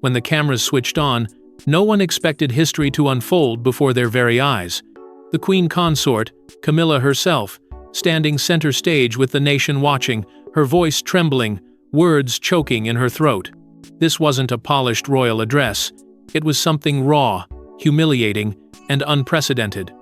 When the cameras switched on, no one expected history to unfold before their very eyes. The Queen Consort, Camilla herself, standing center stage with the nation watching, her voice trembling, words choking in her throat. This wasn't a polished royal address. It was something raw, humiliating, and unprecedented.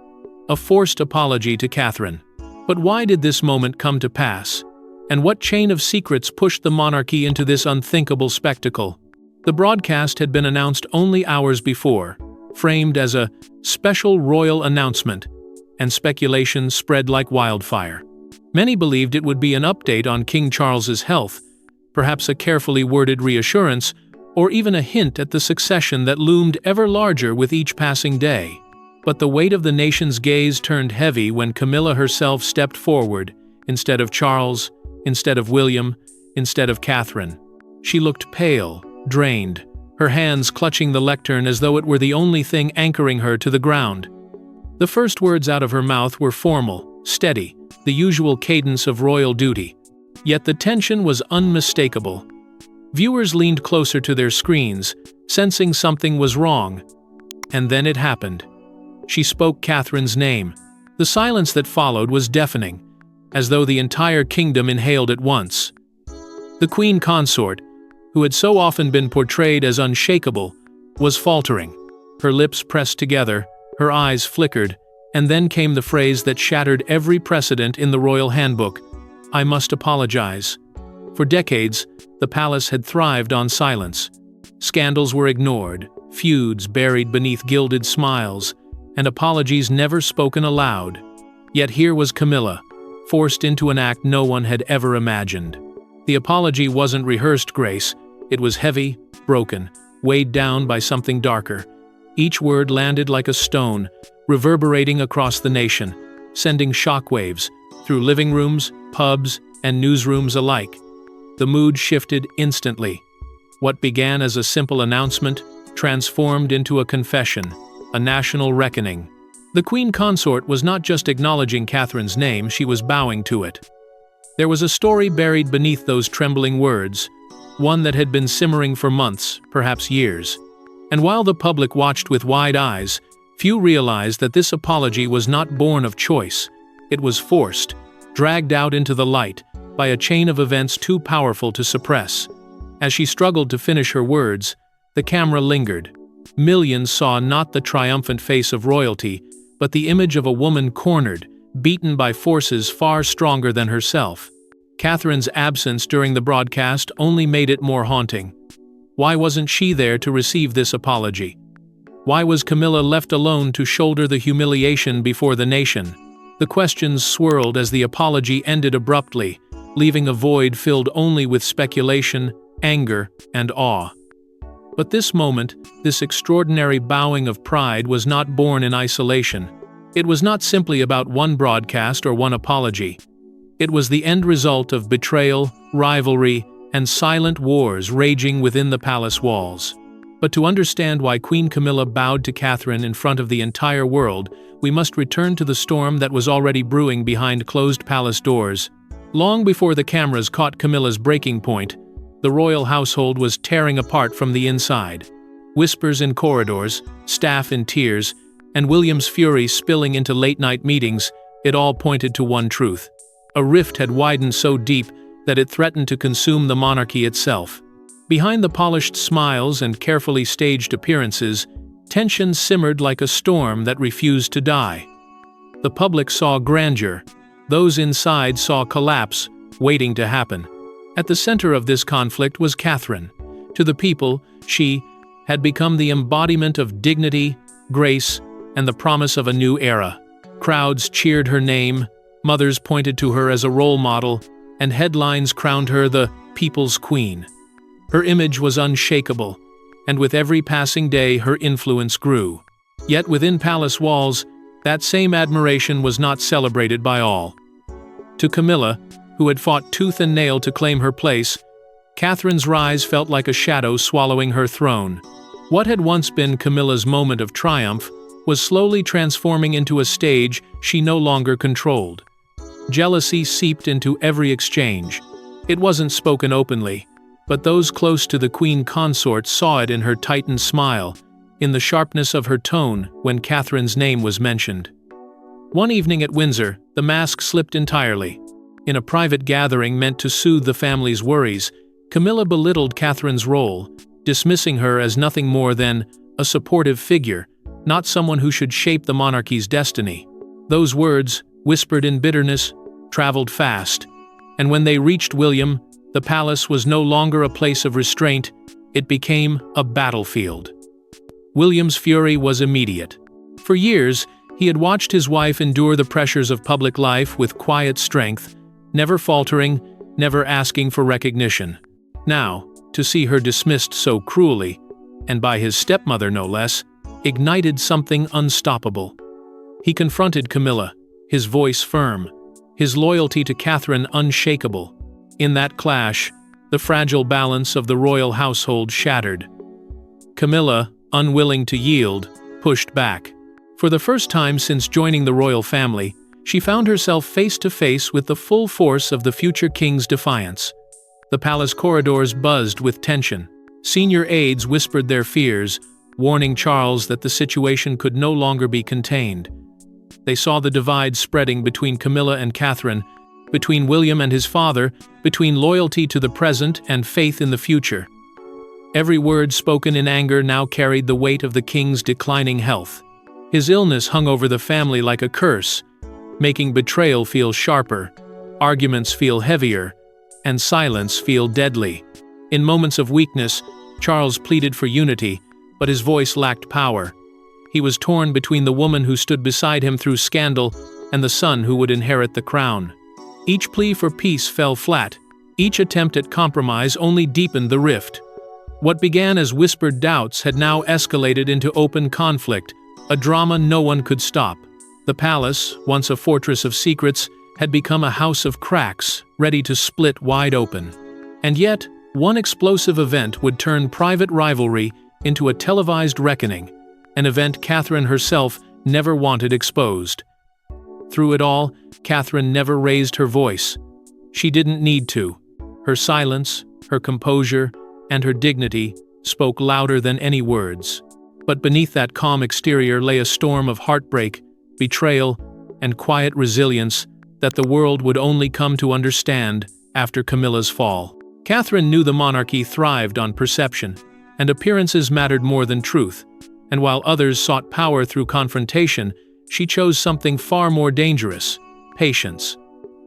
A forced apology to Catherine. But why did this moment come to pass? And what chain of secrets pushed the monarchy into this unthinkable spectacle? The broadcast had been announced only hours before, framed as a special royal announcement, and speculation spread like wildfire. Many believed it would be an update on King Charles's health, perhaps a carefully worded reassurance, or even a hint at the succession that loomed ever larger with each passing day. But the weight of the nation's gaze turned heavy when Camilla herself stepped forward, instead of Charles, instead of William, instead of Catherine. She looked pale, drained, her hands clutching the lectern as though it were the only thing anchoring her to the ground. The first words out of her mouth were formal, steady, the usual cadence of royal duty. Yet the tension was unmistakable. Viewers leaned closer to their screens, sensing something was wrong. And then it happened. She spoke Catherine's name. The silence that followed was deafening, as though the entire kingdom inhaled at once. The Queen Consort, who had so often been portrayed as unshakable, was faltering. Her lips pressed together, her eyes flickered, and then came the phrase that shattered every precedent in the royal handbook: "I must apologize." For decades, the palace had thrived on silence. Scandals were ignored, feuds buried beneath gilded smiles, and apologies never spoken aloud. Yet here was Camilla, forced into an act no one had ever imagined. The apology wasn't rehearsed grace, it was heavy, broken, weighed down by something darker. Each word landed like a stone, reverberating across the nation, sending shockwaves through living rooms, pubs, and newsrooms alike. The mood shifted instantly. What began as a simple announcement transformed into a confession, a national reckoning. The Queen Consort was not just acknowledging Catherine's name, she was bowing to it. There was a story buried beneath those trembling words, one that had been simmering for months, perhaps years. And while the public watched with wide eyes, few realized that this apology was not born of choice. It was forced, dragged out into the light, by a chain of events too powerful to suppress. As she struggled to finish her words, the camera lingered. Millions saw not the triumphant face of royalty, but the image of a woman cornered, beaten by forces far stronger than herself. Catherine's absence during the broadcast only made it more haunting. Why wasn't she there to receive this apology? Why was Camilla left alone to shoulder the humiliation before the nation? The questions swirled as the apology ended abruptly, leaving a void filled only with speculation, anger, and awe. But this moment, this extraordinary bowing of pride, was not born in isolation. It was not simply about one broadcast or one apology. It was the end result of betrayal, rivalry, and silent wars raging within the palace walls. But to understand why Queen Camilla bowed to Catherine in front of the entire world, we must return to the storm that was already brewing behind closed palace doors. Long before the cameras caught Camilla's breaking point, the royal household was tearing apart from the inside. Whispers in corridors, staff in tears, and William's fury spilling into late-night meetings, it all pointed to one truth. A rift had widened so deep that it threatened to consume the monarchy itself. Behind the polished smiles and carefully staged appearances, tension simmered like a storm that refused to die. The public saw grandeur. Those inside saw collapse, waiting to happen. At the center of this conflict was Catherine. To the people, she had become the embodiment of dignity, grace, and the promise of a new era. Crowds cheered her name, mothers pointed to her as a role model, and headlines crowned her the people's queen. Her image was unshakable, and with every passing day her influence grew. Yet within palace walls, that same admiration was not celebrated by all. To Camilla, who had fought tooth and nail to claim her place, Catherine's rise felt like a shadow swallowing her throne. What had once been Camilla's moment of triumph was slowly transforming into a stage she no longer controlled. Jealousy seeped into every exchange. It wasn't spoken openly, But those close to the Queen Consort saw it in her tightened smile, in the sharpness of her tone when Catherine's name was mentioned. One evening at Windsor, the mask slipped entirely. In a private gathering meant to soothe the family's worries, Camilla belittled Catherine's role, dismissing her as nothing more than a supportive figure, not someone who should shape the monarchy's destiny. Those words, whispered in bitterness, traveled fast, and when they reached William, the palace was no longer a place of restraint, it became a battlefield. William's fury was immediate. For years, he had watched his wife endure the pressures of public life with quiet strength, never faltering, never asking for recognition. Now, to see her dismissed so cruelly, and by his stepmother no less, ignited something unstoppable. He confronted Camilla, his voice firm, his loyalty to Catherine unshakable. In that clash, the fragile balance of the royal household shattered. Camilla, unwilling to yield, pushed back. For the first time since joining the royal family, she found herself face to face with the full force of the future king's defiance. The palace corridors buzzed with tension. Senior aides whispered their fears, warning Charles that the situation could no longer be contained. They saw the divide spreading between Camilla and Catherine, between William and his father, between loyalty to the present and faith in the future. Every word spoken in anger now carried the weight of the king's declining health. His illness hung over the family like a curse, making betrayal feel sharper, arguments feel heavier, and silence feel deadly. In moments of weakness, Charles pleaded for unity, but his voice lacked power. He was torn between the woman who stood beside him through scandal and the son who would inherit the crown. Each plea for peace fell flat. Each attempt at compromise only deepened the rift. What began as whispered doubts had now escalated into open conflict, a drama no one could stop. The palace, once a fortress of secrets, had become a house of cracks, ready to split wide open. And yet, one explosive event would turn private rivalry into a televised reckoning, an event Catherine herself never wanted exposed. Through it all, Catherine never raised her voice. She didn't need to. Her silence, her composure, and her dignity spoke louder than any words. But beneath that calm exterior lay a storm of heartbreak, betrayal, and quiet resilience that the world would only come to understand after Camilla's fall. Catherine knew the monarchy thrived on perception, and appearances mattered more than truth, and while others sought power through confrontation, she chose something far more dangerous: patience.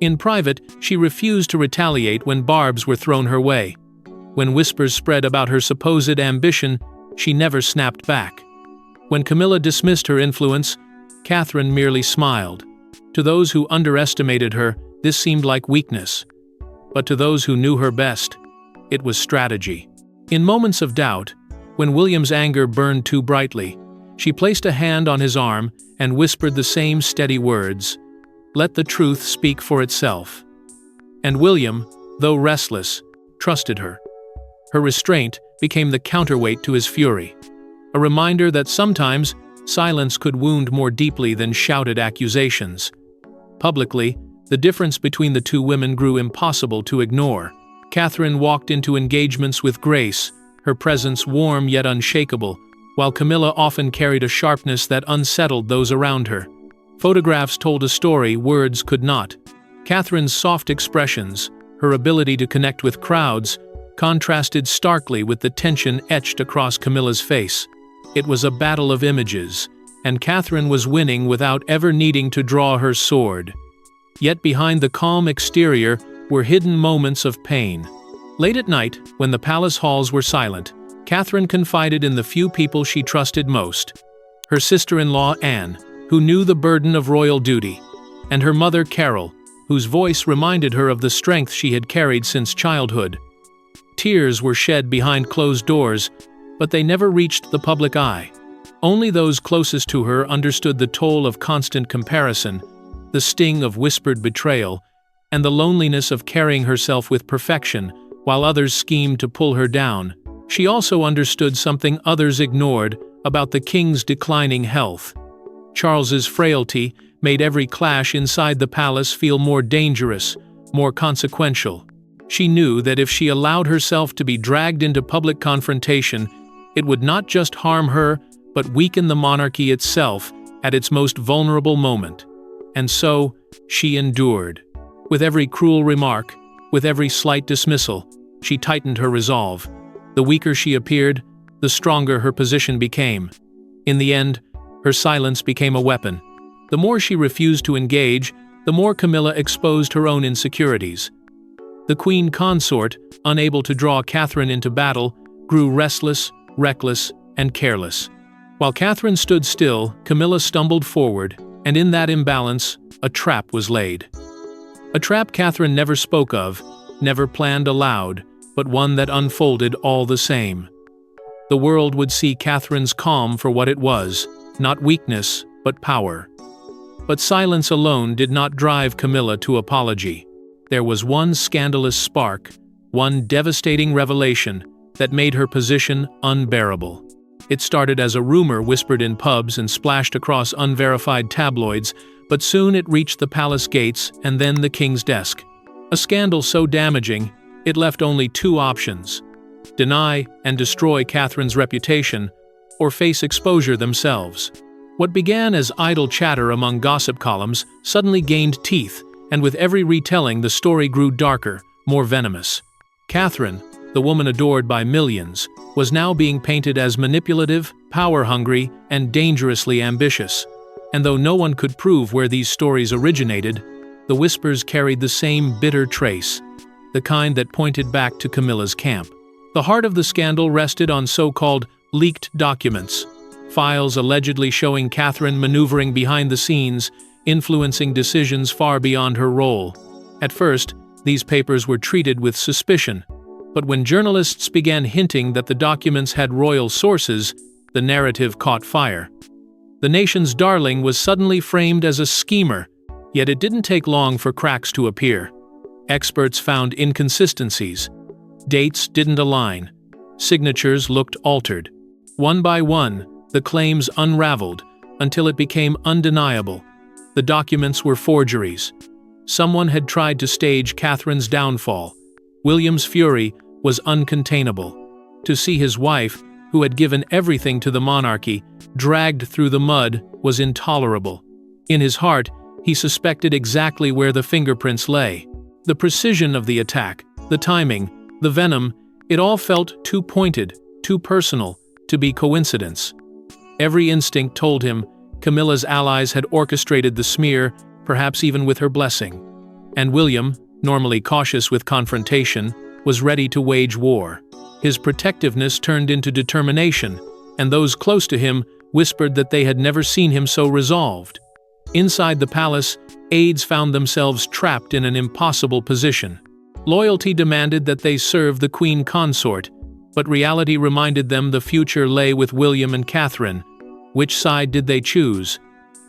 In private, she refused to retaliate when barbs were thrown her way. When whispers spread about her supposed ambition, she never snapped back. When Camilla dismissed her influence, Catherine merely smiled. To those who underestimated her, this seemed like weakness. But to those who knew her best, it was strategy. In moments of doubt, when William's anger burned too brightly, she placed a hand on his arm and whispered the same steady words, "Let the truth speak for itself." And William, though restless, trusted her. Her restraint became the counterweight to his fury, a reminder that sometimes silence could wound more deeply than shouted accusations. Publicly, the difference between the two women grew impossible to ignore. Catherine walked into engagements with grace, her presence warm yet unshakable, while Camilla often carried a sharpness that unsettled those around her. Photographs told a story words could not. Catherine's soft expressions, her ability to connect with crowds, contrasted starkly with the tension etched across Camilla's face. It was a battle of images, and Catherine was winning without ever needing to draw her sword. Yet behind the calm exterior were hidden moments of pain. Late at night, when the palace halls were silent, Catherine confided in the few people she trusted most: her sister-in-law Anne, who knew the burden of royal duty, and her mother Carol, whose voice reminded her of the strength she had carried since childhood. Tears were shed behind closed doors, but they never reached the public eye. Only those closest to her understood the toll of constant comparison, the sting of whispered betrayal, and the loneliness of carrying herself with perfection while others schemed to pull her down. She also understood something others ignored about the king's declining health. Charles's frailty made every clash inside the palace feel more dangerous, more consequential. She knew that if she allowed herself to be dragged into public confrontation, it would not just harm her, but weaken the monarchy itself at its most vulnerable moment. And so, she endured. With every cruel remark, with every slight dismissal, she tightened her resolve. The weaker she appeared, the stronger her position became. In the end, her silence became a weapon. The more she refused to engage, the more Camilla exposed her own insecurities. The Queen Consort, unable to draw Catherine into battle, grew restless, reckless, and careless. While Catherine stood still, Camilla stumbled forward, and in that imbalance, a trap was laid. A trap Catherine never spoke of, never planned aloud, but one that unfolded all the same. The world would see Catherine's calm for what it was, not weakness, but power. But silence alone did not drive Camilla to apology. There was one scandalous spark, one devastating revelation that made her position unbearable. It started as a rumor whispered in pubs and splashed across unverified tabloids, but soon it reached the palace gates and then the king's desk. A scandal so damaging, it left only two options: deny and destroy Catherine's reputation, or face exposure themselves. What began as idle chatter among gossip columns suddenly gained teeth, and with every retelling the story grew darker, more venomous. Catherine, the woman adored by millions, was now being painted as manipulative, power-hungry, and dangerously ambitious. And though no one could prove where these stories originated, the whispers carried the same bitter trace, the kind that pointed back to Camilla's camp. The heart of the scandal rested on so-called leaked documents, files allegedly showing Catherine maneuvering behind the scenes, influencing decisions far beyond her role. At first, these papers were treated with suspicion, but when journalists began hinting that the documents had royal sources, the narrative caught fire. The nation's darling was suddenly framed as a schemer, yet it didn't take long for cracks to appear. Experts found inconsistencies. Dates didn't align. Signatures looked altered. One by one, the claims unraveled, until it became undeniable. The documents were forgeries. Someone had tried to stage Catherine's downfall. William's fury was uncontainable. To see his wife, who had given everything to the monarchy, dragged through the mud was intolerable. In his heart, he suspected exactly where the fingerprints lay. The precision of the attack, the timing, the venom, it all felt too pointed, too personal, to be coincidence. Every instinct told him Camilla's allies had orchestrated the smear, perhaps even with her blessing. And William, normally cautious with confrontation, was ready to wage war. His protectiveness turned into determination, and those close to him whispered that they had never seen him so resolved. Inside the palace, aides found themselves trapped in an impossible position. Loyalty demanded that they serve the Queen Consort, but reality reminded them the future lay with William and Catherine. Which side did they choose?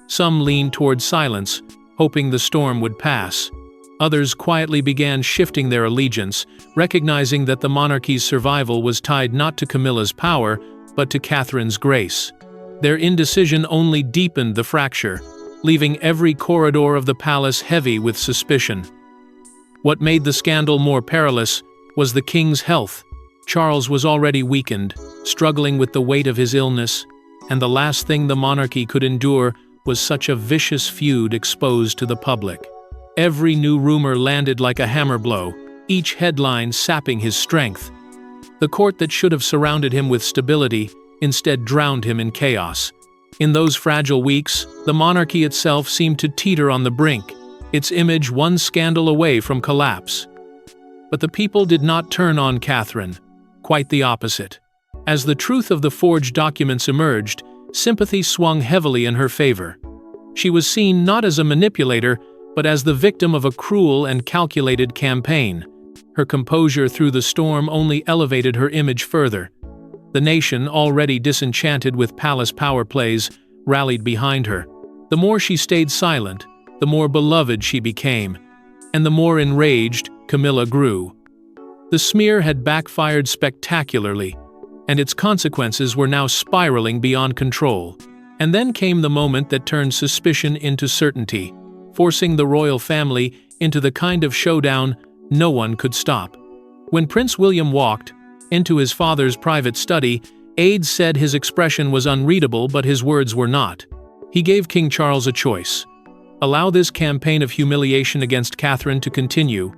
Some leaned toward silence, hoping the storm would pass. Others quietly began shifting their allegiance, recognizing that the monarchy's survival was tied not to Camilla's power, but to Catherine's grace. Their indecision only deepened the fracture, leaving every corridor of the palace heavy with suspicion. What made the scandal more perilous was the king's health. Charles was already weakened, struggling with the weight of his illness, and the last thing the monarchy could endure was such a vicious feud exposed to the public. Every new rumor landed like a hammer blow, each headline sapping his strength. The court that should have surrounded him with stability instead drowned him in chaos. In those fragile weeks, the monarchy itself seemed to teeter on the brink, its image one scandal away from collapse. But the people did not turn on Catherine, quite the opposite. As the truth of the forged documents emerged, sympathy swung heavily in her favor. She was seen not as a manipulator, but as the victim of a cruel and calculated campaign. Her composure through the storm only elevated her image further. The nation, already disenchanted with palace power plays, rallied behind her. The more she stayed silent, the more beloved she became, and the more enraged Camilla grew. The smear had backfired spectacularly, and its consequences were now spiraling beyond control. And then came the moment that turned suspicion into certainty, forcing the royal family into the kind of showdown no one could stop. When Prince William walked into his father's private study, aides said his expression was unreadable, but his words were not. He gave King Charles a choice: allow this campaign of humiliation against Catherine to continue,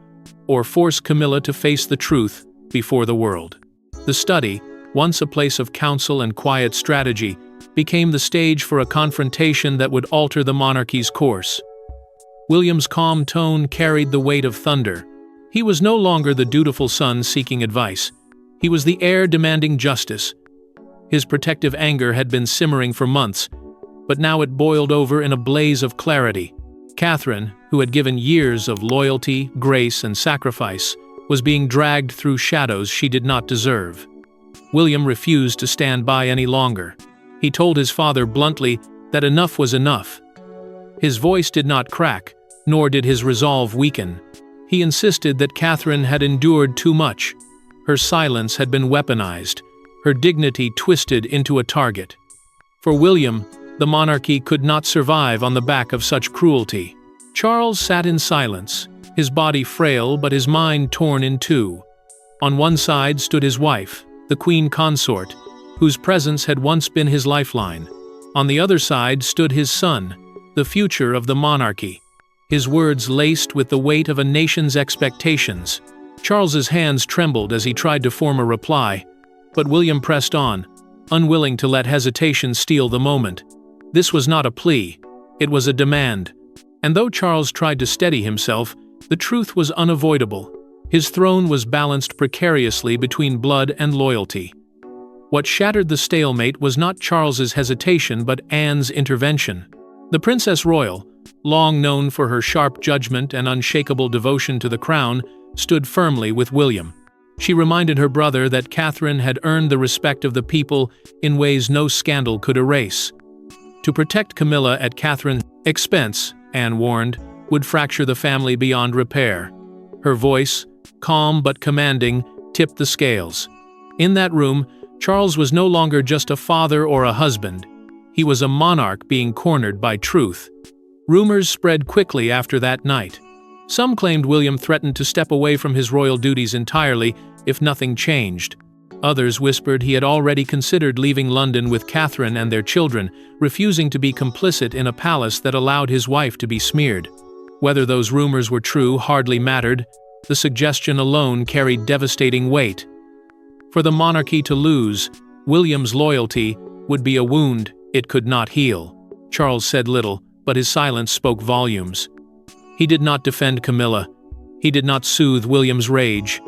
or force Camilla to face the truth before the world. The study, once a place of counsel and quiet strategy, became the stage for a confrontation that would alter the monarchy's course. William's calm tone carried the weight of thunder. He was no longer the dutiful son seeking advice. He was the heir demanding justice. His protective anger had been simmering for months, but now it boiled over in a blaze of clarity. Catherine, who had given years of loyalty, grace, and sacrifice, was being dragged through shadows she did not deserve. William refused to stand by any longer. He told his father bluntly that enough was enough. His voice did not crack, nor did his resolve weaken. He insisted that Catherine had endured too much. Her silence had been weaponized, her dignity twisted into a target. For William, the monarchy could not survive on the back of such cruelty. Charles sat in silence, his body frail but his mind torn in two. On one side stood his wife, the Queen Consort, whose presence had once been his lifeline. On the other side stood his son, the future of the monarchy, his words laced with the weight of a nation's expectations. Charles's hands trembled as he tried to form a reply, but William pressed on, unwilling to let hesitation steal the moment. This was not a plea, it was a demand. And though Charles tried to steady himself, the truth was unavoidable. His throne was balanced precariously between blood and loyalty. What shattered the stalemate was not Charles's hesitation but Anne's intervention. The Princess Royal, long known for her sharp judgment and unshakable devotion to the crown, stood firmly with William. She reminded her brother that Catherine had earned the respect of the people in ways no scandal could erase. To protect Camilla at Catherine's expense, Anne warned, would fracture the family beyond repair. Her voice, calm but commanding, tipped the scales. In that room, Charles was no longer just a father or a husband. He was a monarch being cornered by truth. Rumors spread quickly after that night. Some claimed William threatened to step away from his royal duties entirely if nothing changed. Others whispered he had already considered leaving London with Catherine and their children, refusing to be complicit in a palace that allowed his wife to be smeared. Whether those rumors were true hardly mattered. The suggestion alone carried devastating weight. For the monarchy to lose, William's loyalty would be a wound it could not heal. Charles said little, but his silence spoke volumes. He did not defend Camilla. He did not soothe William's rage.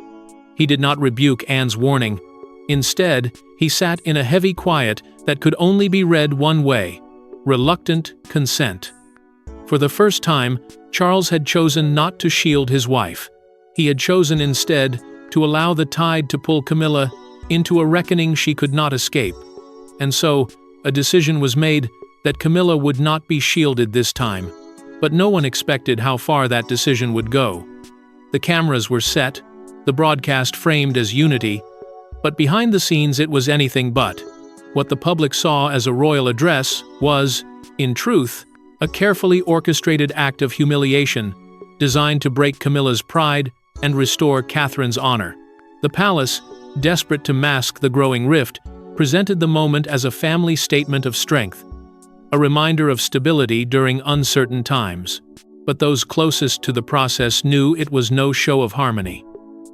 He did not rebuke Anne's warning. Instead, he sat in a heavy quiet that could only be read one way: reluctant consent. For the first time, Charles had chosen not to shield his wife. He had chosen instead to allow the tide to pull Camilla into a reckoning she could not escape. And so, a decision was made that Camilla would not be shielded this time. But no one expected how far that decision would go. The cameras were set, the broadcast framed as unity, but behind the scenes it was anything but. What the public saw as a royal address was, in truth, a carefully orchestrated act of humiliation, designed to break Camilla's pride and restore Catherine's honor. The palace, desperate to mask the growing rift, presented the moment as a family statement of strength, a reminder of stability during uncertain times. But those closest to the process knew it was no show of harmony.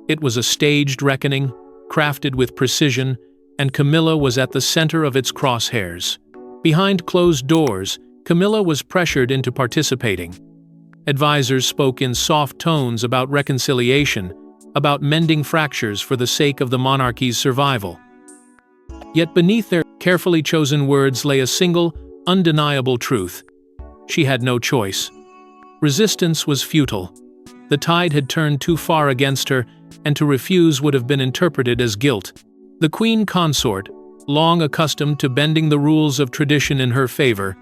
It was a staged reckoning, crafted with precision, and Camilla was at the center of its crosshairs. Behind closed doors, Camilla was pressured into participating. Advisors spoke in soft tones about reconciliation, about mending fractures for the sake of the monarchy's survival. Yet beneath their carefully chosen words lay a single, undeniable truth. She had no choice. Resistance was futile. The tide had turned too far against her, and to refuse would have been interpreted as guilt. The Queen Consort, long accustomed to bending the rules of tradition in her favor,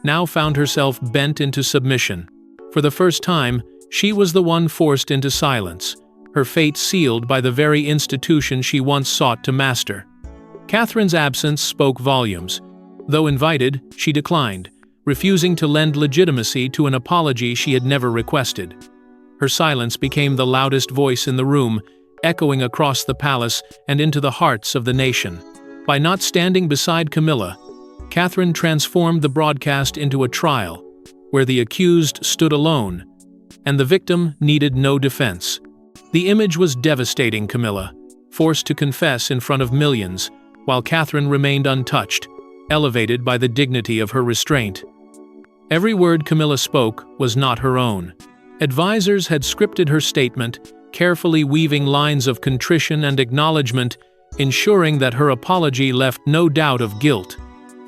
now found herself bent into submission. For the first time, she was the one forced into silence, her fate sealed by the very institution she once sought to master. Catherine's absence spoke volumes. Though invited, she declined, refusing to lend legitimacy to an apology she had never requested. Her silence became the loudest voice in the room, echoing across the palace and into the hearts of the nation. By not standing beside Camilla, Catherine transformed the broadcast into a trial, where the accused stood alone, and the victim needed no defense. The image was devastating. Camilla, forced to confess in front of millions, while Catherine remained untouched, elevated by the dignity of her restraint. Every word Camilla spoke was not her own. Advisors had scripted her statement, carefully weaving lines of contrition and acknowledgement, ensuring that her apology left no doubt of guilt.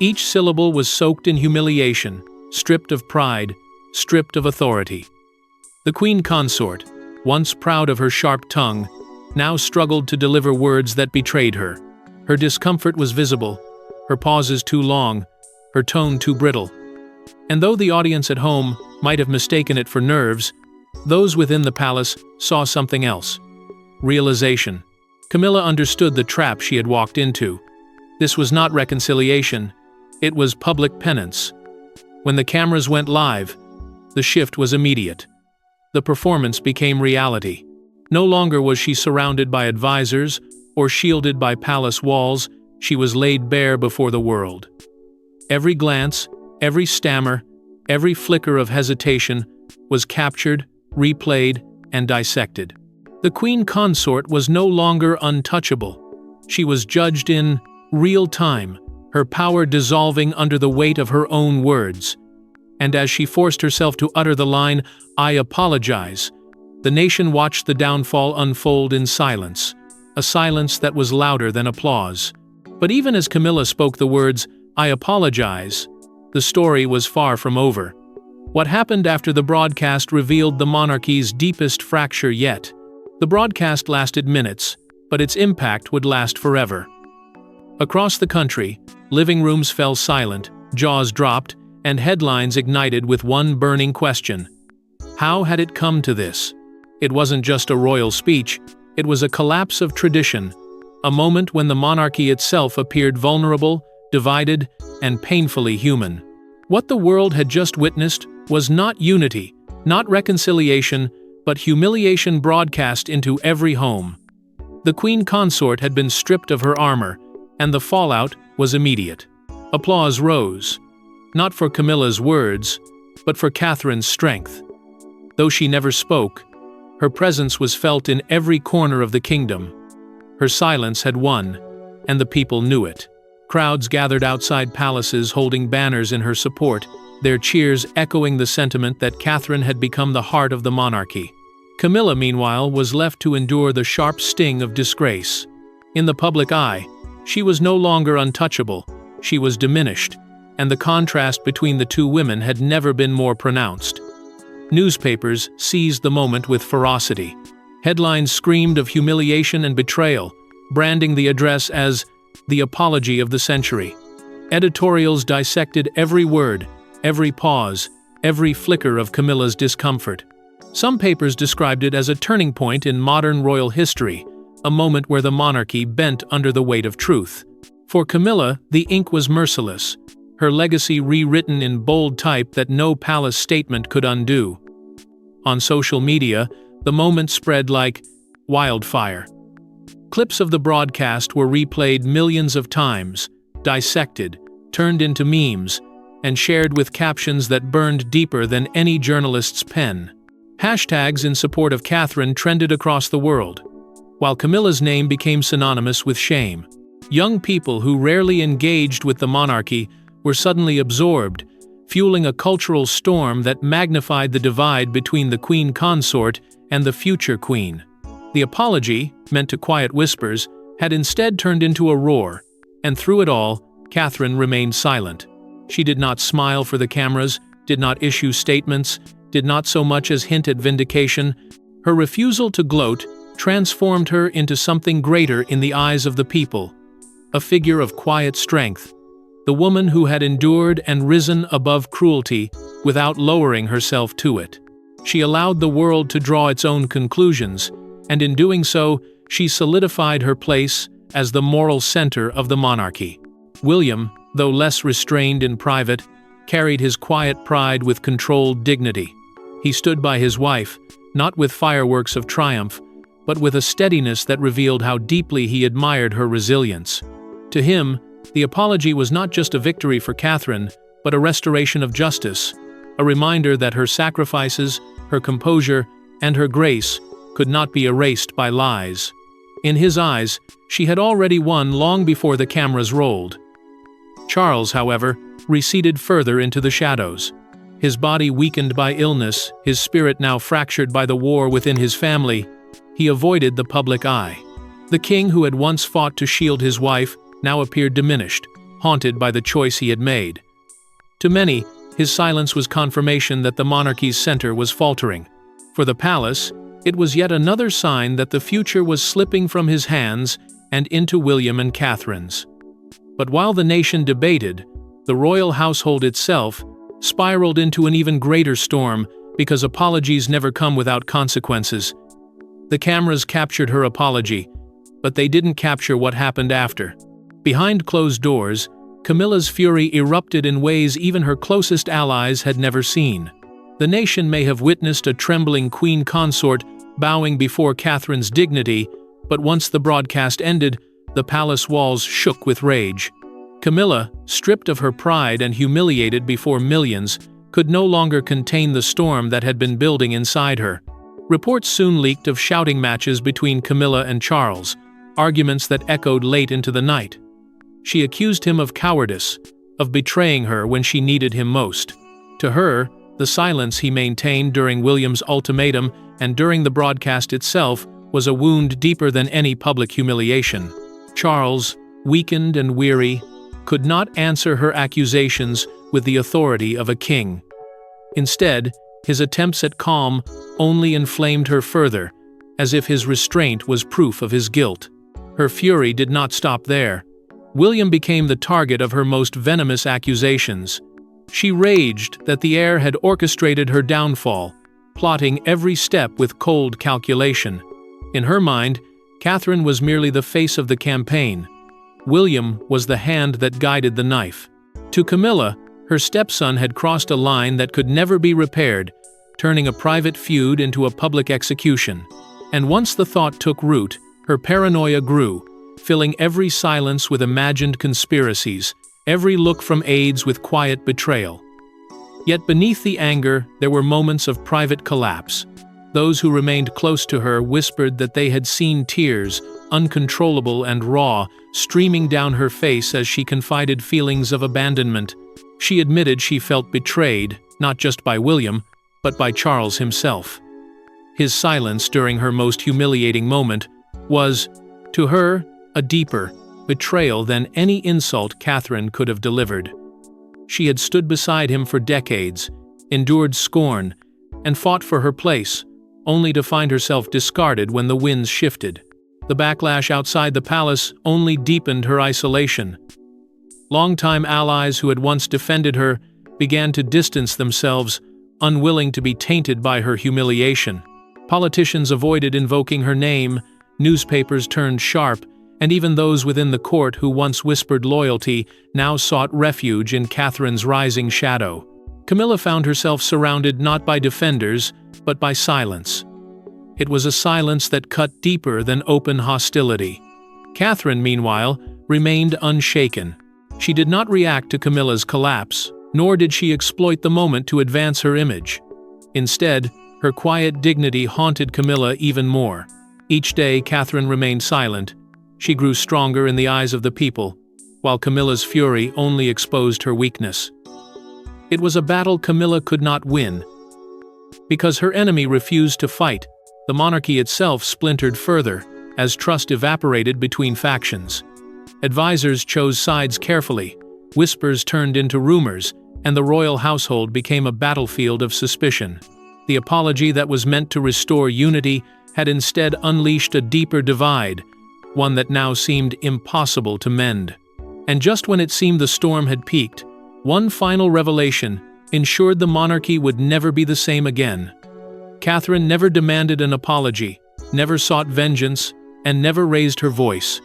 Each syllable was soaked in humiliation, stripped of pride, stripped of authority. The Queen Consort, once proud of her sharp tongue, now struggled to deliver words that betrayed her. Her discomfort was visible, her pauses too long, her tone too brittle. And though the audience at home might have mistaken it for nerves, those within the palace saw something else. Realization. Camilla understood the trap she had walked into. This was not reconciliation, it was public penance. When the cameras went live, the shift was immediate. The performance became reality. No longer was she surrounded by advisors or shielded by palace walls, she was laid bare before the world. Every glance, every stammer, every flicker of hesitation was captured, replayed, and dissected. The Queen Consort was no longer untouchable. She was judged in real time, her power dissolving under the weight of her own words. And as she forced herself to utter the line, "I apologize," the nation watched the downfall unfold in silence, a silence that was louder than applause. But even as Camilla spoke the words, "I apologize," the story was far from over. What happened after the broadcast revealed the monarchy's deepest fracture yet. The broadcast lasted minutes, but its impact would last forever. Across the country, living rooms fell silent, jaws dropped, and headlines ignited with one burning question. How had it come to this? It wasn't just a royal speech, it was a collapse of tradition, a moment when the monarchy itself appeared vulnerable, divided, and painfully human. What the world had just witnessed was not unity, not reconciliation, but humiliation broadcast into every home. The Queen Consort had been stripped of her armor, and the fallout was immediate. Applause rose, not for Camilla's words, but for Catherine's strength. Though she never spoke, her presence was felt in every corner of the kingdom. Her silence had won, and the people knew it. Crowds gathered outside palaces holding banners in her support, their cheers echoing the sentiment that Catherine had become the heart of the monarchy. Camilla, meanwhile, was left to endure the sharp sting of disgrace. In the public eye, she was no longer untouchable, she was diminished, and the contrast between the two women had never been more pronounced. Newspapers seized the moment with ferocity. Headlines screamed of humiliation and betrayal, branding the address as the apology of the century. Editorials dissected every word, every pause, every flicker of Camilla's discomfort. Some papers described it as a turning point in modern royal history, a moment where the monarchy bent under the weight of truth. For Camilla, the ink was merciless, her legacy rewritten in bold type that no palace statement could undo. On social media, the moment spread like wildfire. Clips of the broadcast were replayed millions of times, dissected, turned into memes, and shared with captions that burned deeper than any journalist's pen. Hashtags in support of Catherine trended across the world, while Camilla's name became synonymous with shame. Young people who rarely engaged with the monarchy were suddenly absorbed, fueling a cultural storm that magnified the divide between the Queen Consort and the future queen. The apology, meant to quiet whispers, had instead turned into a roar, and through it all, Catherine remained silent. She did not smile for the cameras, did not issue statements, did not so much as hint at vindication. Her refusal to gloat transformed her into something greater in the eyes of the people, a figure of quiet strength, the woman who had endured and risen above cruelty without lowering herself to it. She allowed the world to draw its own conclusions, and in doing so, she solidified her place as the moral center of the monarchy. William, though less restrained in private, carried his quiet pride with controlled dignity. He stood by his wife, not with fireworks of triumph, but with a steadiness that revealed how deeply he admired her resilience. To him, the apology was not just a victory for Catherine, but a restoration of justice, a reminder that her sacrifices, her composure, and her grace could not be erased by lies. In his eyes, she had already won long before the cameras rolled. Charles, however, receded further into the shadows. His body weakened by illness, his spirit now fractured by the war within his family, he avoided the public eye. The king who had once fought to shield his wife now appeared diminished, haunted by the choice he had made. To many, his silence was confirmation that the monarchy's center was faltering. For the palace, it was yet another sign that the future was slipping from his hands and into William and Catherine's. But while the nation debated, the royal household itself spiraled into an even greater storm because apologies never come without consequences. The cameras captured her apology, but they didn't capture what happened after. Behind closed doors, Camilla's fury erupted in ways even her closest allies had never seen. The nation may have witnessed a trembling Queen Consort bowing before Catherine's dignity, but once the broadcast ended, the palace walls shook with rage. Camilla, stripped of her pride and humiliated before millions, could no longer contain the storm that had been building inside her. Reports soon leaked of shouting matches between Camilla and Charles, arguments that echoed late into the night. She accused him of cowardice, of betraying her when she needed him most. To her, the silence he maintained during William's ultimatum and during the broadcast itself was a wound deeper than any public humiliation. Charles, weakened and weary, could not answer her accusations with the authority of a king. Instead, his attempts at calm only inflamed her further, as if his restraint was proof of his guilt. Her fury did not stop there. William became the target of her most venomous accusations. She raged that the heir had orchestrated her downfall, plotting every step with cold calculation. In her mind, Catherine was merely the face of the campaign. William was the hand that guided the knife. To Camilla, her stepson had crossed a line that could never be repaired, turning a private feud into a public execution. And once the thought took root, her paranoia grew, filling every silence with imagined conspiracies, every look from aides with quiet betrayal. Yet beneath the anger, there were moments of private collapse. Those who remained close to her whispered that they had seen tears, uncontrollable and raw, streaming down her face as she confided feelings of abandonment. She admitted she felt betrayed, not just by William, but by Charles himself. His silence during her most humiliating moment was, to her, a deeper betrayal than any insult Catherine could have delivered. She had stood beside him for decades, endured scorn, and fought for her place, only to find herself discarded when the winds shifted. The backlash outside the palace only deepened her isolation. Longtime allies who had once defended her began to distance themselves, unwilling to be tainted by her humiliation. Politicians avoided invoking her name, newspapers turned sharp, and even those within the court who once whispered loyalty now sought refuge in Catherine's rising shadow. Camilla found herself surrounded not by defenders, but by silence. It was a silence that cut deeper than open hostility. Catherine, meanwhile, remained unshaken. She did not react to Camilla's collapse, nor did she exploit the moment to advance her image. Instead, her quiet dignity haunted Camilla even more. Each day, Catherine remained silent. She grew stronger in the eyes of the people, while Camilla's fury only exposed her weakness. It was a battle Camilla could not win. Because her enemy refused to fight, the monarchy itself splintered further, as trust evaporated between factions. Advisors chose sides carefully, whispers turned into rumors, and the royal household became a battlefield of suspicion. The apology that was meant to restore unity had instead unleashed a deeper divide, one that now seemed impossible to mend. And just when it seemed the storm had peaked, one final revelation ensured the monarchy would never be the same again. Catherine never demanded an apology, never sought vengeance, and never raised her voice.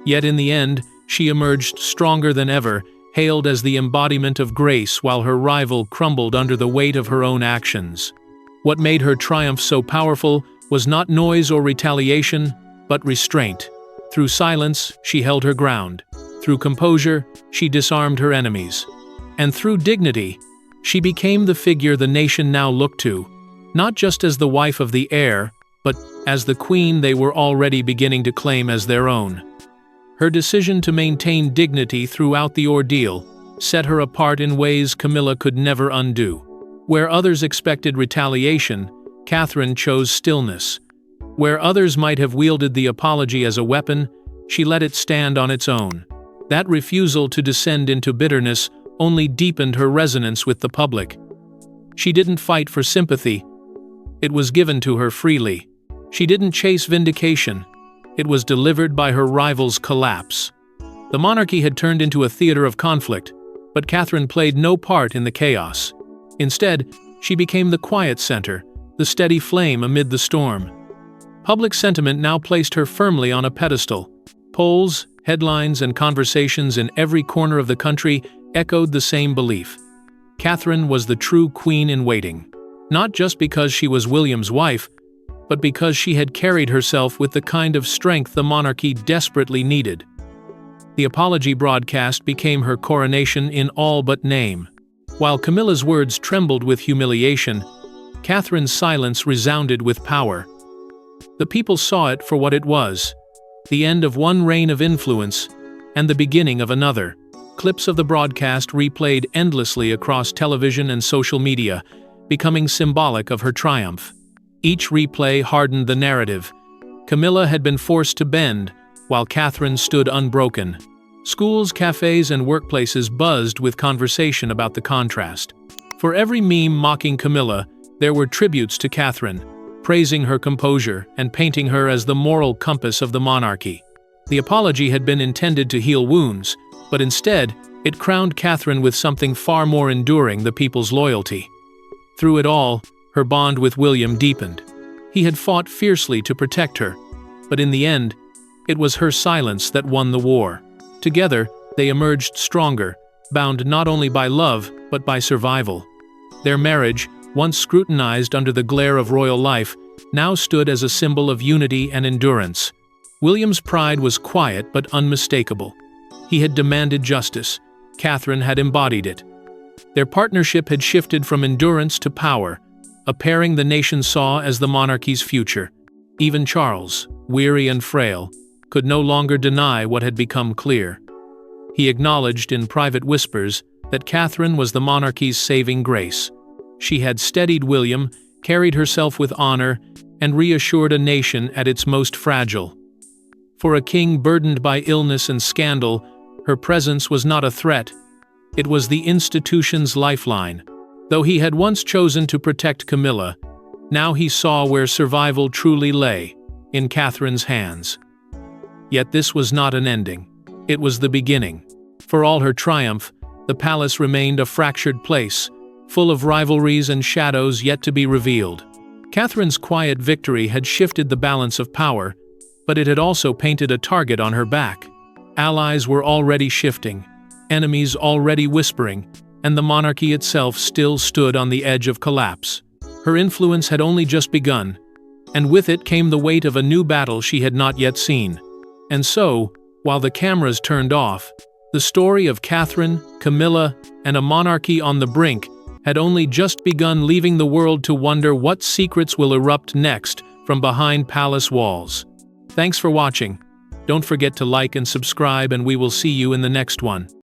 Yet in the end, she emerged stronger than ever, hailed as the embodiment of grace while her rival crumbled under the weight of her own actions. What made her triumph so powerful was not noise or retaliation, but restraint. Through silence, she held her ground. Through composure, she disarmed her enemies. And through dignity, she became the figure the nation now looked to, not just as the wife of the heir, but as the queen they were already beginning to claim as their own. Her decision to maintain dignity throughout the ordeal set her apart in ways Camilla could never undo. Where others expected retaliation, Catherine chose stillness. Where others might have wielded the apology as a weapon, she let it stand on its own. That refusal to descend into bitterness only deepened her resonance with the public. She didn't fight for sympathy. It was given to her freely. She didn't chase vindication. It was delivered by her rival's collapse. The monarchy had turned into a theater of conflict, but Catherine played no part in the chaos. Instead, she became the quiet center, the steady flame amid the storm. Public sentiment now placed her firmly on a pedestal. Polls, headlines, and conversations in every corner of the country echoed the same belief. Catherine was the true queen in waiting, not just because she was William's wife, but because she had carried herself with the kind of strength the monarchy desperately needed. The apology broadcast became her coronation in all but name. While Camilla's words trembled with humiliation, Catherine's silence resounded with power. The people saw it for what it was, the end of one reign of influence and the beginning of another. Clips of the broadcast replayed endlessly across television and social media, becoming symbolic of her triumph. Each replay hardened the narrative. Camilla had been forced to bend, while Catherine stood unbroken. Schools, cafes, and workplaces buzzed with conversation about the contrast. For every meme mocking Camilla, there were tributes to Catherine, praising her composure and painting her as the moral compass of the monarchy. The apology had been intended to heal wounds, but instead, it crowned Catherine with something far more enduring: the people's loyalty. Through it all, her bond with William deepened. He had fought fiercely to protect her, but in the end, it was her silence that won the war. Together, they emerged stronger, bound not only by love, but by survival. Their marriage, once scrutinized under the glare of royal life, now stood as a symbol of unity and endurance. William's pride was quiet but unmistakable. He had demanded justice. Catherine had embodied it. Their partnership had shifted from endurance to power, a pairing the nation saw as the monarchy's future. Even Charles, weary and frail, could no longer deny what had become clear. He acknowledged in private whispers that Catherine was the monarchy's saving grace. She had steadied William, carried herself with honor, and reassured a nation at its most fragile. For a king burdened by illness and scandal, her presence was not a threat. It was the institution's lifeline. Though he had once chosen to protect Camilla, now he saw where survival truly lay: in Catherine's hands. Yet this was not an ending. It was the beginning. For all her triumph, the palace remained a fractured place, full of rivalries and shadows yet to be revealed. Catherine's quiet victory had shifted the balance of power, but it had also painted a target on her back. Allies were already shifting, enemies already whispering, and the monarchy itself still stood on the edge of collapse. Her influence had only just begun, and with it came the weight of a new battle she had not yet seen. And so, while the cameras turned off, the story of Catherine, Camilla, and a monarchy on the brink had only just begun, leaving the world to wonder what secrets will erupt next from behind palace walls. Thanks for watching. Don't forget to like and subscribe, and we will see you in the next one.